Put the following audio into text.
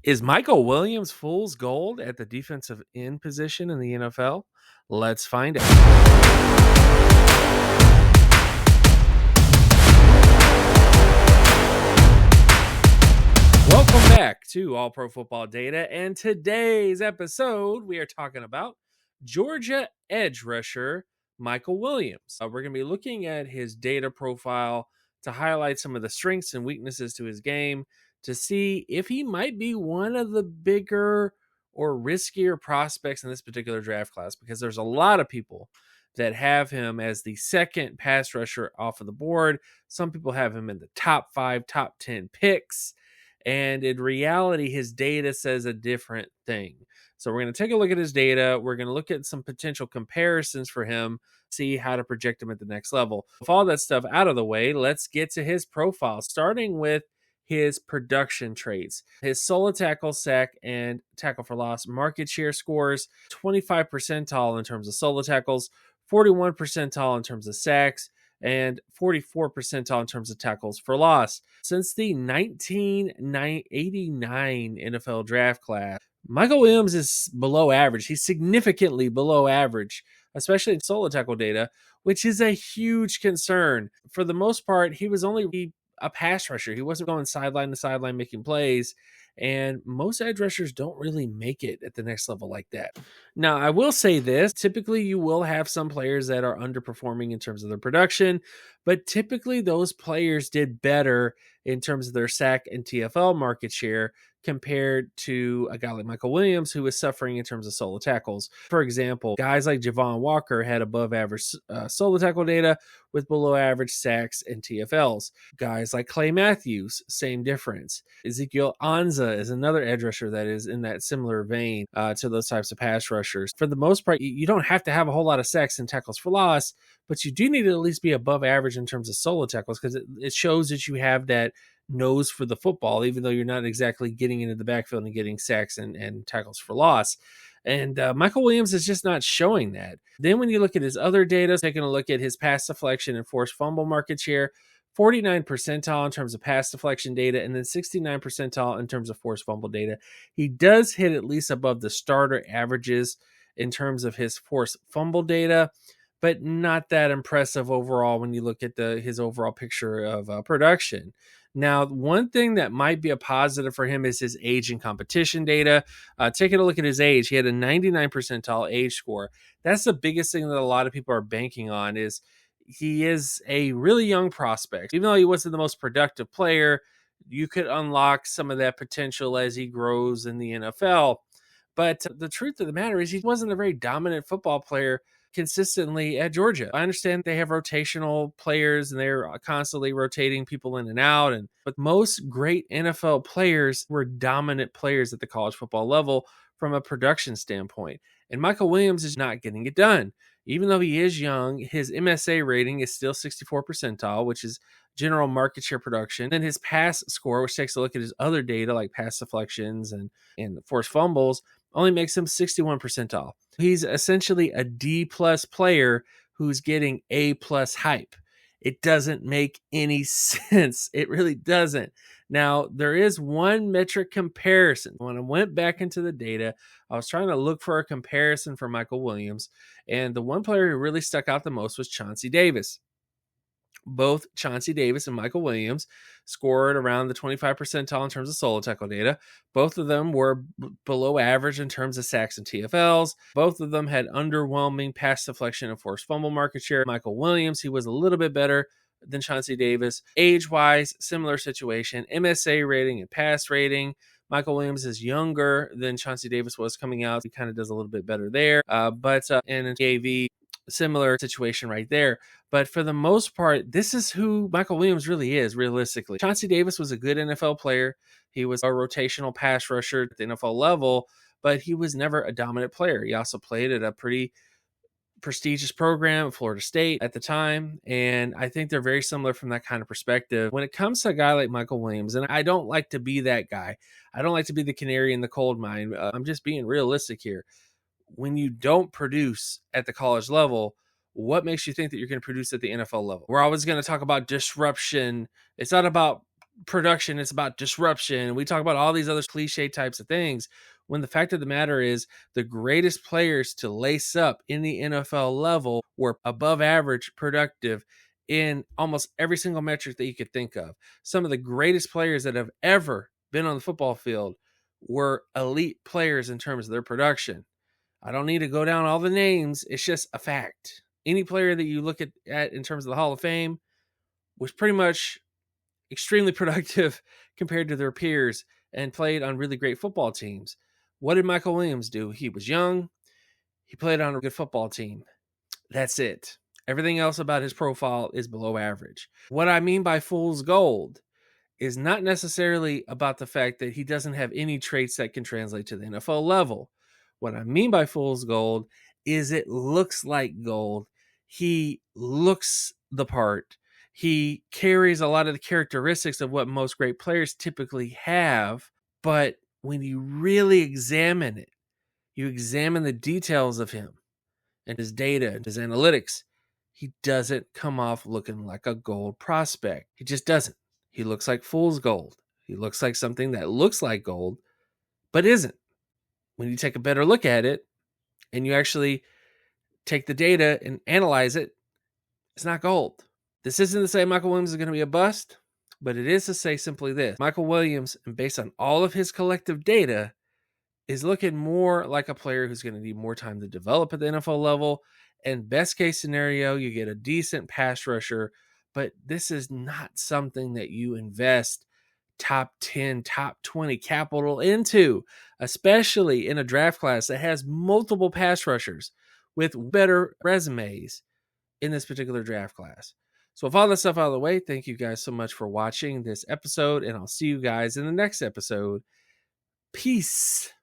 Is Mykel Williams fool's gold at the defensive end position in the NFL? Let's find out. Welcome back to All Pro Football Data, and today's episode we are talking about Georgia edge rusher Mykel Williams. We're going to be looking at his data profile to highlight some of the strengths and weaknesses to his game to see if he might be one of the bigger or riskier prospects in this particular draft class, because there's a lot of people that have him as the second pass rusher off of the board. Some people have him in the top 5, top 10 picks. And in reality, his data says a different thing. So we're going to take a look at his data. We're going to look at some potential comparisons for him, see how to project him at the next level. With all that stuff out of the way, let's get to his profile, starting with his production traits. His solo tackle, sack, and tackle for loss market share scores 25 percentile in terms of solo tackles, 41 percentile in terms of sacks, and 44 percentile in terms of tackles for loss. Since the 1989 NFL draft class, Mykel Williams is below average. He's significantly below average, especially in solo tackle data, which is a huge concern. For the most part, he was only a pass rusher. He wasn't going sideline to sideline making plays. And most edge rushers don't really make it at the next level like that. Now, I will say this. Typically, you will have some players that are underperforming in terms of their production, but typically those players did better in terms of their sack and TFL market share compared to a guy like Mykel Williams, who was suffering in terms of solo tackles. For example, guys like Javon Walker had above average solo tackle data with below average sacks and TFLs. Guys like Clay Matthews, same difference. Ezekiel Anza is another edge rusher that is in that similar vein to those types of pass rushers. For the most part, you don't have to have a whole lot of sacks and tackles for loss, but you do need to at least be above average in terms of solo tackles, because it shows that you have that nose for the football, even though you're not exactly getting into the backfield and getting sacks and tackles for loss. And Mykel Williams is just not showing that. Then when you look at his other data, taking a look at his pass deflection and forced fumble market share, 49 percentile in terms of pass deflection data, and then 69 percentile in terms of forced fumble data. He does hit at least above the starter averages in terms of his forced fumble data, but not that impressive overall when you look at his overall picture of production. Now, one thing that might be a positive for him is his age and competition data. Taking a look at his age, he had a 99 percentile age score. That's the biggest thing that a lot of people are banking on, is he is a really young prospect. Even though he wasn't the most productive player, you could unlock some of that potential as he grows in the NFL. But the truth of the matter is he wasn't a very dominant football player consistently at Georgia. I understand they have rotational players and they're constantly rotating people in and out, but most great NFL players were dominant players at the college football level from a production standpoint. And Mykel Williams is not getting it done. Even though he is young, his MSA rating is still 64 percentile, which is general market share production. And his pass score, which takes a look at his other data like pass deflections and forced fumbles, only makes him 61 percentile. He's essentially a D plus player who's getting A plus hype. It doesn't make any sense. It really doesn't. Now, there is one metric comparison. When I went back into the data, I was trying to look for a comparison for Mykel Williams, and the one player who really stuck out the most was Chauncey Davis. Both Chauncey Davis and Mykel Williams scored around the 25 percentile in terms of solo tackle data. Both of them were below average in terms of sacks and TFLs. Both of them had underwhelming pass deflection and forced fumble market share. Mykel Williams, he was a little bit better than Chauncey Davis. Age-wise, similar situation. MSA rating and pass rating. Mykel Williams is younger than Chauncey Davis was coming out. He kind of does a little bit better there. But in AV, similar situation right there. But for the most part, this is who Mykel Williams really is, realistically. Chauncey Davis was a good NFL player. He was a rotational pass rusher at the NFL level, but he was never a dominant player. He also played at a pretty prestigious program at Florida State at the time, and I think they're very similar from that kind of perspective. When it comes to a guy like Mykel Williams, and I don't like to be that guy. I don't like to be the canary in the coal mine. I'm just being realistic here. When you don't produce at the college level, what makes you think that you're going to produce at the NFL level? We're always going to talk about disruption. It's not about production, it's about disruption. We talk about all these other cliche types of things, when the fact of the matter is the greatest players to lace up in the NFL level were above average productive in almost every single metric that you could think of. Some of the greatest players that have ever been on the football field were elite players in terms of their production. I don't need to go down all the names. It's just a fact. Any player that you look at in terms of the Hall of Fame was pretty much extremely productive compared to their peers and played on really great football teams. What did Mykel Williams do? He was young. He played on a good football team. That's it. Everything else about his profile is below average. What I mean by fool's gold is not necessarily about the fact that he doesn't have any traits that can translate to the NFL level. What I mean by fool's gold is it looks like gold. He looks the part. He carries a lot of the characteristics of what most great players typically have. But when you really examine it, you examine the details of him and his data and his analytics, he doesn't come off looking like a gold prospect. He just doesn't. He looks like fool's gold. He looks like something that looks like gold, but isn't. When you take a better look at it and you actually take the data and analyze it, it's not gold. This isn't to say Mykel Williams is going to be a bust, but it is to say simply this. Mykel Williams, and based on all of his collective data, is looking more like a player who's going to need more time to develop at the NFL level. And best case scenario, you get a decent pass rusher, but this is not something that you invest top 10, top 20 capital into, especially in a draft class that has multiple pass rushers with better resumes in this particular draft class. So with all that stuff out of the way, thank you guys so much for watching this episode, and I'll see you guys in the next episode. Peace.